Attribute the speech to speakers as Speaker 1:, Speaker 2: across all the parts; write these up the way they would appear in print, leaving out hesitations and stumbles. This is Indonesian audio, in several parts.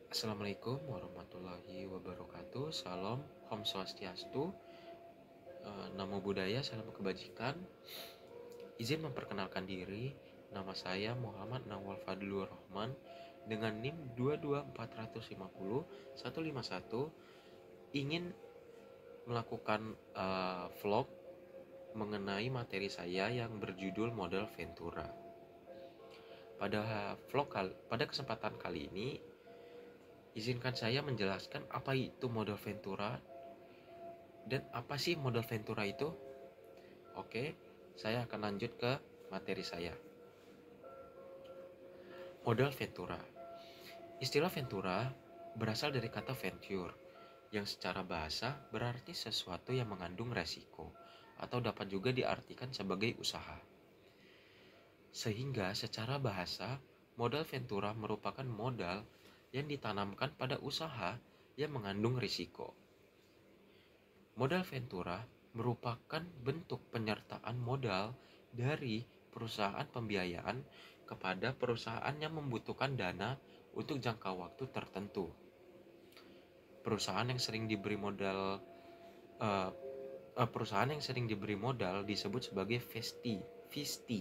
Speaker 1: Assalamualaikum warahmatullahi wabarakatuh. Salam, Om Swastiastu, Namo Buddhaya, salam kebajikan. Izin memperkenalkan diri, nama saya Muhammad Nawal Fadlur Rahman dengan NIM 22450 ingin melakukan vlog mengenai materi saya yang berjudul model Ventura. Pada kesempatan kali ini, izinkan saya menjelaskan apa itu model Ventura dan apa sih model Ventura itu. Oke, saya akan lanjut ke materi saya. Model Ventura. Istilah Ventura berasal dari kata venture, yang secara bahasa berarti sesuatu yang mengandung resiko, atau dapat juga diartikan sebagai usaha. Sehingga secara bahasa, modal Ventura merupakan modal yang ditanamkan pada usaha yang mengandung risiko. Modal Ventura merupakan bentuk penyertaan modal dari perusahaan pembiayaan kepada perusahaan yang membutuhkan dana untuk jangka waktu tertentu. Perusahaan yang sering diberi modal disebut sebagai VST.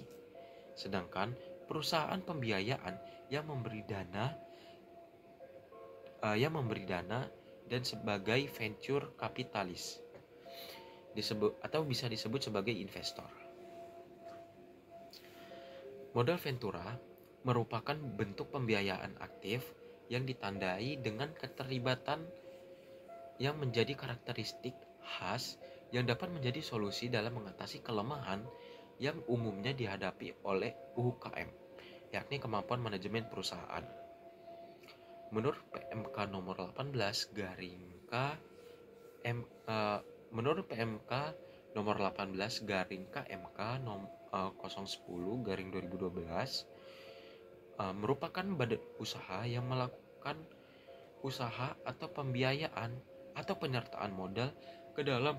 Speaker 1: Sedangkan perusahaan pembiayaan yang memberi dana dan sebagai venture kapitalis bisa disebut sebagai investor. Modal Ventura merupakan bentuk pembiayaan aktif yang ditandai dengan keterlibatan yang menjadi karakteristik khas yang dapat menjadi solusi dalam mengatasi kelemahan yang umumnya dihadapi oleh UKM, yakni kemampuan manajemen perusahaan. Menurut PMK nomor 18 garing K Menurut PMK nomor 18 garing KMK 010 garing 2012 merupakan badan usaha yang melakukan usaha atau pembiayaan atau penyertaan modal ke dalam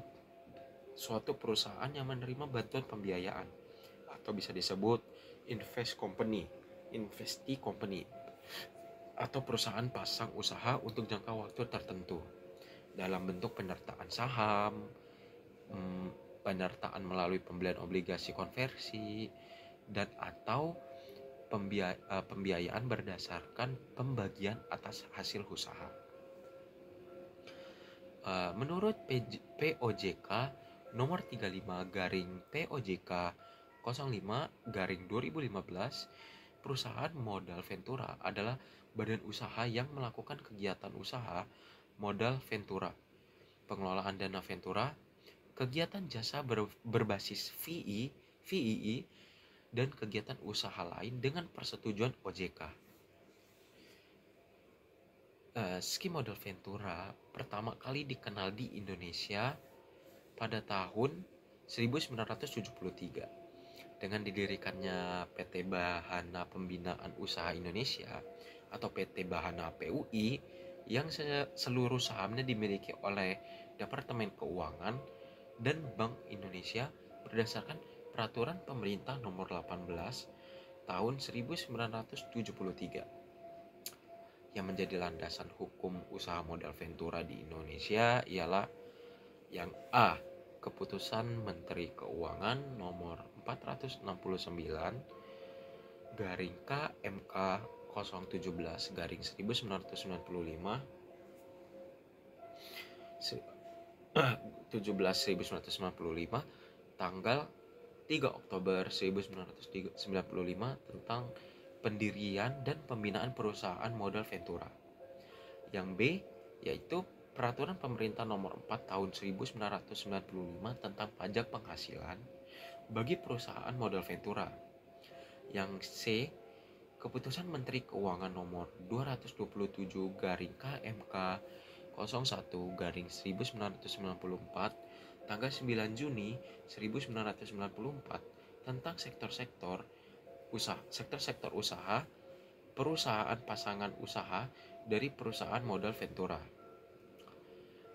Speaker 1: suatu perusahaan yang menerima bantuan pembiayaan, atau bisa disebut investee company, atau perusahaan pasang usaha untuk jangka waktu tertentu dalam bentuk penyertaan saham, penyertaan melalui pembelian obligasi konversi, dan atau pembiayaan berdasarkan pembagian atas hasil usaha. Menurut POJK nomor 35 garing POJK 05 garing 2015, perusahaan modal Ventura adalah badan usaha yang melakukan kegiatan usaha modal Ventura, pengelolaan dana Ventura, kegiatan jasa berbasis VII, dan kegiatan usaha lain dengan persetujuan OJK. Skim modal Ventura pertama kali dikenal di Indonesia pada tahun 1973 dengan didirikannya PT Bahana Pembinaan Usaha Indonesia atau PT Bahana PUI yang seluruh sahamnya dimiliki oleh Departemen Keuangan dan Bank Indonesia berdasarkan Peraturan Pemerintah Nomor 18 Tahun 1973 yang menjadi landasan hukum usaha modal Ventura di Indonesia ialah yang A. Keputusan Menteri Keuangan Nomor 469 garing KMK 017 garing 1995 tanggal 3 Oktober 1995 tentang pendirian dan pembinaan perusahaan modal Ventura. Yang B yaitu Peraturan Pemerintah Nomor 4 Tahun 1995 tentang pajak penghasilan bagi perusahaan modal Ventura. Yang C Keputusan Menteri Keuangan Nomor 227 garing KMK 01 garing 1994 tanggal 9 Juni 1994 tentang sektor-sektor usaha perusahaan pasangan usaha dari perusahaan modal Ventura.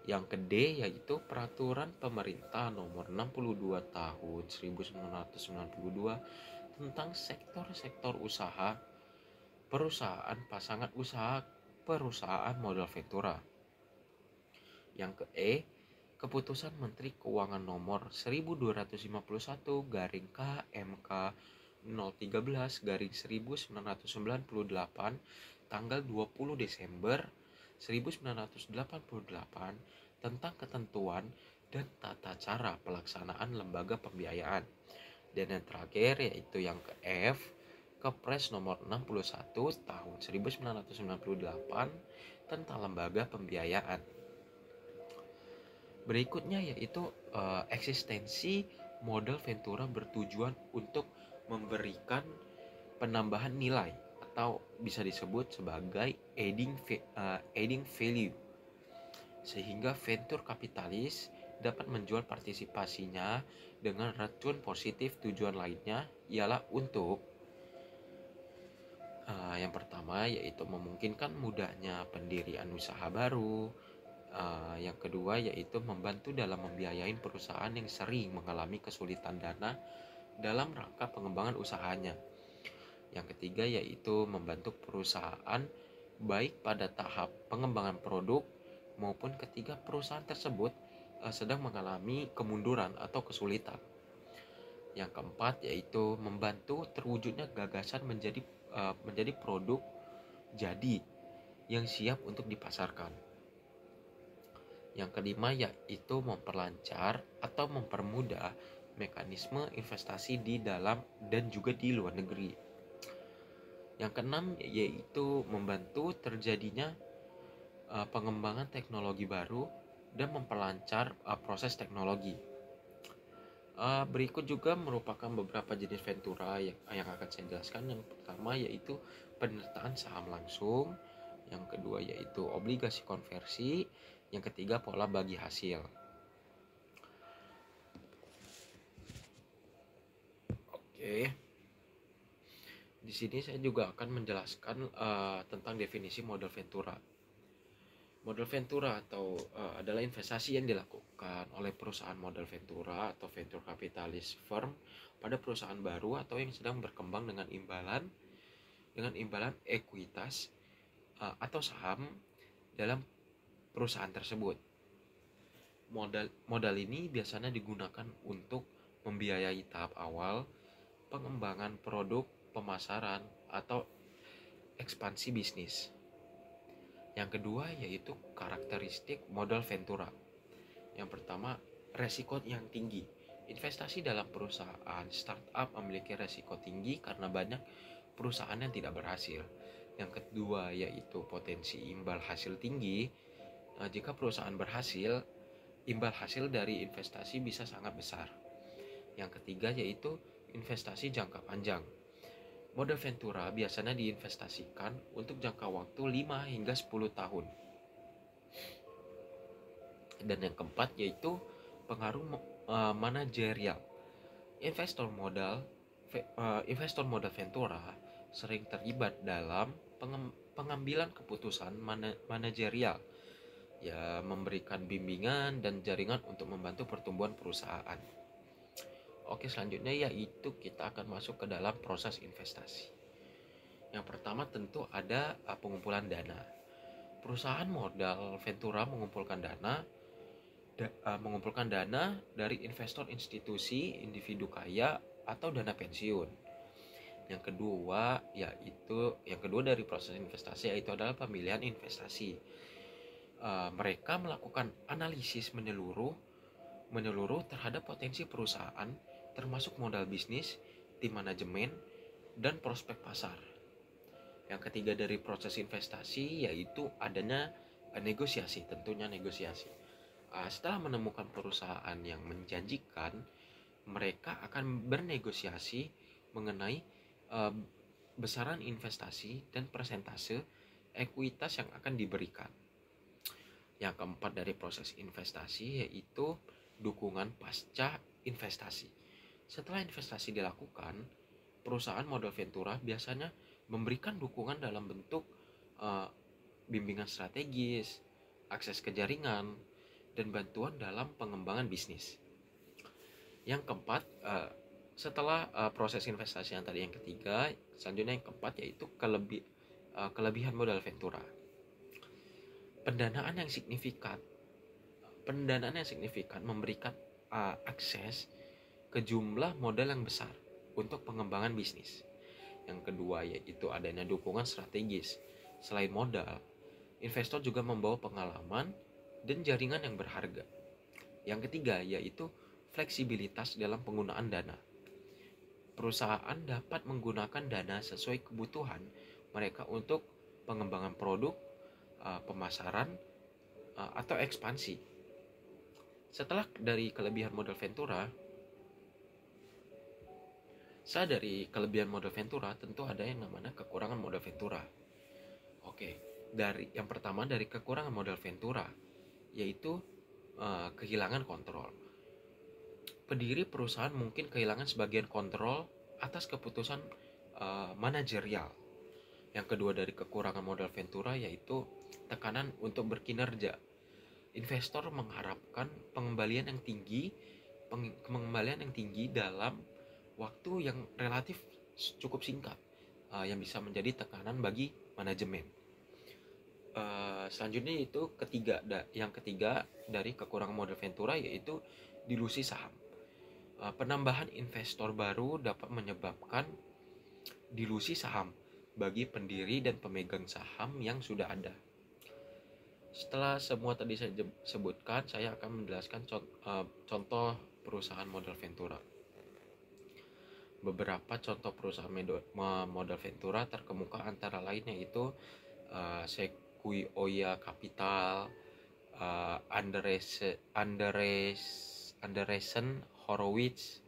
Speaker 1: Yang kedua yaitu Peraturan Pemerintah Nomor 62 Tahun 1992 tentang sektor-sektor usaha perusahaan pasangan usaha perusahaan modal ventura. Yang Keputusan Menteri Keuangan nomor 1251 garing KMK 013 garing 1998 tanggal 20 Desember 1988 tentang ketentuan dan tata cara pelaksanaan lembaga pembiayaan. Dan yang terakhir yaitu yang Kepres nomor 61 tahun 1998 tentang lembaga pembiayaan. Berikutnya yaitu eksistensi modal ventura bertujuan untuk memberikan penambahan nilai atau bisa disebut sebagai adding value, sehingga venture kapitalis dapat menjual partisipasinya dengan racun positif. Tujuan lainnya ialah untuk yang pertama yaitu memungkinkan mudahnya pendirian usaha baru. Yang kedua yaitu membantu dalam membiayai perusahaan yang sering mengalami kesulitan dana dalam rangka pengembangan usahanya. Yang ketiga yaitu membantu perusahaan baik pada tahap pengembangan produk maupun ketika perusahaan tersebut sedang mengalami kemunduran atau kesulitan. Yang keempat yaitu membantu terwujudnya gagasan menjadi produk jadi yang siap untuk dipasarkan. Yang kelima yaitu memperlancar atau mempermudah mekanisme investasi di dalam dan juga di luar negeri. Yang keenam yaitu membantu terjadinya pengembangan teknologi baru dan memperlancar proses teknologi. Berikut juga merupakan beberapa jenis ventura yang akan saya jelaskan. Yang pertama yaitu penyertaan saham langsung, yang kedua yaitu obligasi konversi, yang ketiga pola bagi hasil. Oke. Di sini saya juga akan menjelaskan tentang definisi modal ventura. Modal ventura adalah investasi yang dilakukan oleh perusahaan modal ventura atau venture capitalist firm pada perusahaan baru atau yang sedang berkembang dengan imbalan ekuitas atau saham dalam perusahaan tersebut. Modal ini biasanya digunakan untuk membiayai tahap awal pengembangan produk, pemasaran, atau ekspansi bisnis. Yang kedua yaitu karakteristik modal ventura. Yang pertama, resiko yang tinggi. Investasi dalam perusahaan startup memiliki resiko tinggi karena banyak perusahaan yang tidak berhasil. Yang kedua yaitu potensi imbal hasil tinggi. Jika perusahaan berhasil, imbal hasil dari investasi bisa sangat besar. Yang ketiga yaitu investasi jangka panjang. Modal ventura biasanya diinvestasikan untuk jangka waktu 5 hingga 10 tahun. Dan yang keempat yaitu pengaruh manajerial. Investor modal ventura sering terlibat dalam pengambilan keputusan manajerial, memberikan bimbingan dan jaringan untuk membantu pertumbuhan perusahaan. Oke, selanjutnya yaitu kita akan masuk ke dalam proses investasi. Yang pertama tentu ada pengumpulan dana. Perusahaan modal ventura mengumpulkan dana dari investor institusi, individu kaya, atau dana pensiun. Yang kedua dari proses investasi yaitu adalah pemilihan investasi. Mereka melakukan analisis menyeluruh terhadap potensi perusahaan, termasuk modal bisnis, tim manajemen, dan prospek pasar. Yang ketiga dari proses investasi yaitu adanya negosiasi, tentunya negosiasi. Setelah menemukan perusahaan yang menjanjikan, mereka akan bernegosiasi mengenai besaran investasi dan persentase ekuitas yang akan diberikan. Yang keempat dari proses investasi yaitu dukungan pasca investasi. Setelah investasi dilakukan, perusahaan modal ventura biasanya memberikan dukungan dalam bentuk bimbingan strategis, akses ke jaringan, dan bantuan dalam pengembangan bisnis. Yang keempat, setelah proses investasi yang tadi yang ketiga, selanjutnya yang keempat yaitu kelebihan modal ventura. Pendanaan yang signifikan memberikan akses ke jumlah modal yang besar untuk pengembangan bisnis. Yang kedua yaitu adanya dukungan strategis. Selain modal, investor juga membawa pengalaman dan jaringan yang berharga. Yang ketiga yaitu fleksibilitas dalam penggunaan dana. Perusahaan dapat menggunakan dana sesuai kebutuhan mereka untuk pengembangan produk, pemasaran, atau ekspansi. Setelah dari kelebihan modal Ventura, tentu ada yang namanya kekurangan modal Ventura. Oke, yang pertama dari kekurangan modal Ventura yaitu kehilangan kontrol. Pendiri perusahaan mungkin kehilangan sebagian kontrol atas keputusan manajerial. Yang kedua dari kekurangan modal Ventura yaitu tekanan untuk berkinerja. Investor mengharapkan pengembalian yang tinggi dalam waktu yang relatif cukup singkat, yang bisa menjadi tekanan bagi manajemen. Selanjutnya itu yang ketiga dari kekurangan modal Ventura yaitu dilusi saham. Penambahan investor baru dapat menyebabkan dilusi saham bagi pendiri dan pemegang saham yang sudah ada. Setelah semua tadi saya sebutkan, saya akan menjelaskan contoh perusahaan modal Ventura. Beberapa contoh perusahaan modal Ventura terkemuka antara lain yaitu Sequoia Capital, Andreessen Horowitz,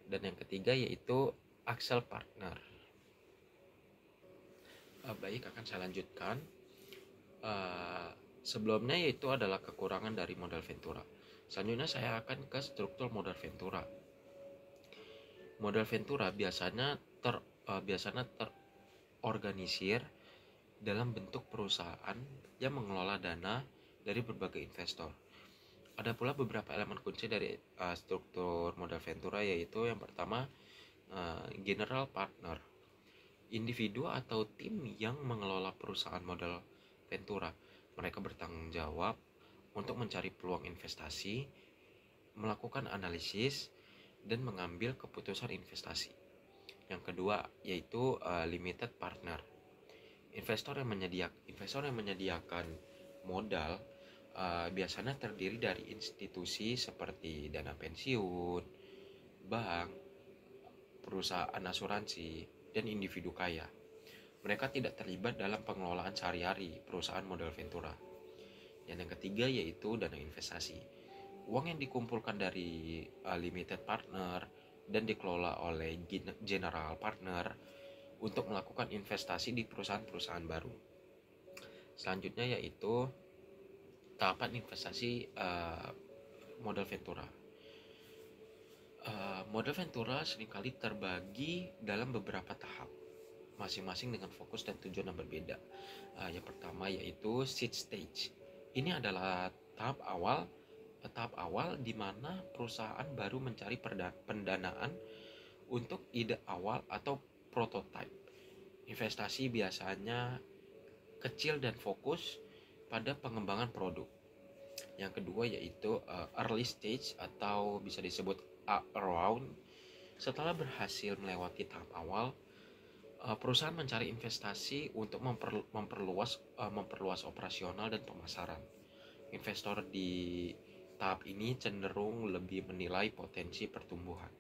Speaker 1: dan yang ketiga yaitu Accel Partner. Baik, akan saya lanjutkan. Sebelumnya yaitu adalah kekurangan dari modal Ventura. Selanjutnya saya akan ke struktur modal Ventura. Modal Ventura biasanya terorganisir dalam bentuk perusahaan yang mengelola dana dari berbagai investor. Ada pula beberapa elemen kunci dari struktur modal Ventura, yaitu yang pertama general partner, individu atau tim yang mengelola perusahaan modal Ventura. Mereka bertanggung jawab untuk mencari peluang investasi, melakukan analisis, dan mengambil keputusan investasi. Yang kedua yaitu limited partner, investor yang menyediakan modal biasanya terdiri dari institusi seperti dana pensiun, bank, perusahaan asuransi, dan individu kaya. Mereka tidak terlibat dalam pengelolaan sehari-hari perusahaan modal Ventura. Dan yang ketiga yaitu dana investasi. Uang yang dikumpulkan dari limited partner dan dikelola oleh general partner untuk melakukan investasi di perusahaan-perusahaan baru. Selanjutnya yaitu tahapan investasi modal Ventura. Modal Ventura seringkali terbagi dalam beberapa tahap, masing-masing dengan fokus dan tujuan yang berbeda. Yang pertama yaitu seed stage. Ini adalah tahap awal di mana perusahaan baru mencari pendanaan untuk ide awal atau prototype. Investasi biasanya kecil dan fokus pada pengembangan produk. Yang kedua yaitu early stage atau bisa disebut around. Setelah berhasil melewati tahap awal, perusahaan mencari investasi untuk memperluas operasional dan pemasaran. Investor di tahap ini cenderung lebih menilai potensi pertumbuhan.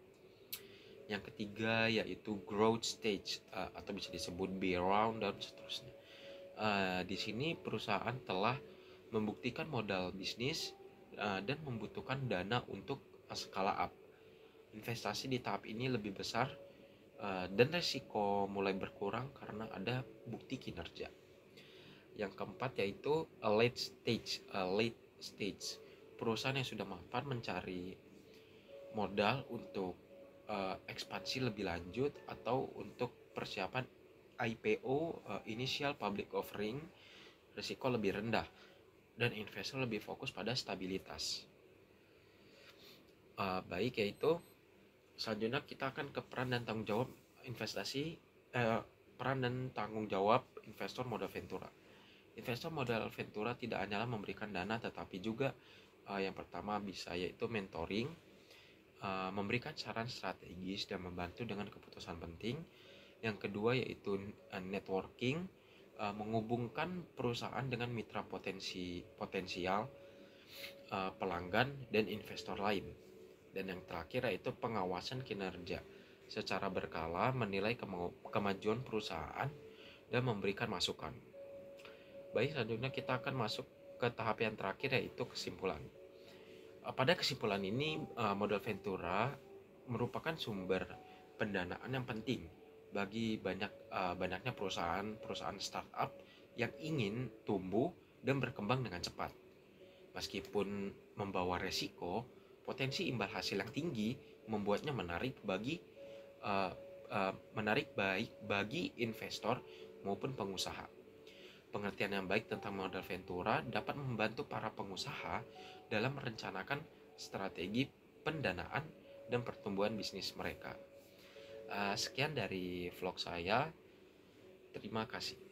Speaker 1: Yang ketiga yaitu growth stage atau bisa disebut B round dan seterusnya. Di sini perusahaan telah membuktikan modal bisnis dan membutuhkan dana untuk skala up. Investasi di tahap ini lebih besar dan resiko mulai berkurang karena ada bukti kinerja. Yang keempat yaitu late stage. Perusahaan yang sudah mapan mencari modal untuk ekspansi lebih lanjut atau untuk persiapan IPO, initial public offering. Risiko lebih rendah dan investor lebih fokus pada stabilitas. Baik, yaitu selanjutnya kita akan ke peran dan tanggung jawab investor modal Ventura. Investor modal Ventura tidak hanyalah memberikan dana, tetapi juga yang pertama bisa yaitu mentoring, memberikan saran strategis dan membantu dengan keputusan penting. Yang kedua yaitu networking, menghubungkan perusahaan dengan mitra potensial, pelanggan dan investor lain. Dan yang terakhir yaitu pengawasan kinerja, secara berkala menilai kemajuan perusahaan dan memberikan masukan. Baik, selanjutnya kita akan masuk ke tahap yang terakhir yaitu kesimpulan. Pada kesimpulan ini, modal Ventura merupakan sumber pendanaan yang penting bagi banyaknya perusahaan startup yang ingin tumbuh dan berkembang dengan cepat. Meskipun membawa resiko, potensi imbal hasil yang tinggi membuatnya menarik baik bagi investor maupun pengusaha. Pengertian yang baik tentang modal Ventura dapat membantu para pengusaha dalam merencanakan strategi pendanaan dan pertumbuhan bisnis mereka. Sekian dari vlog saya. Terima kasih.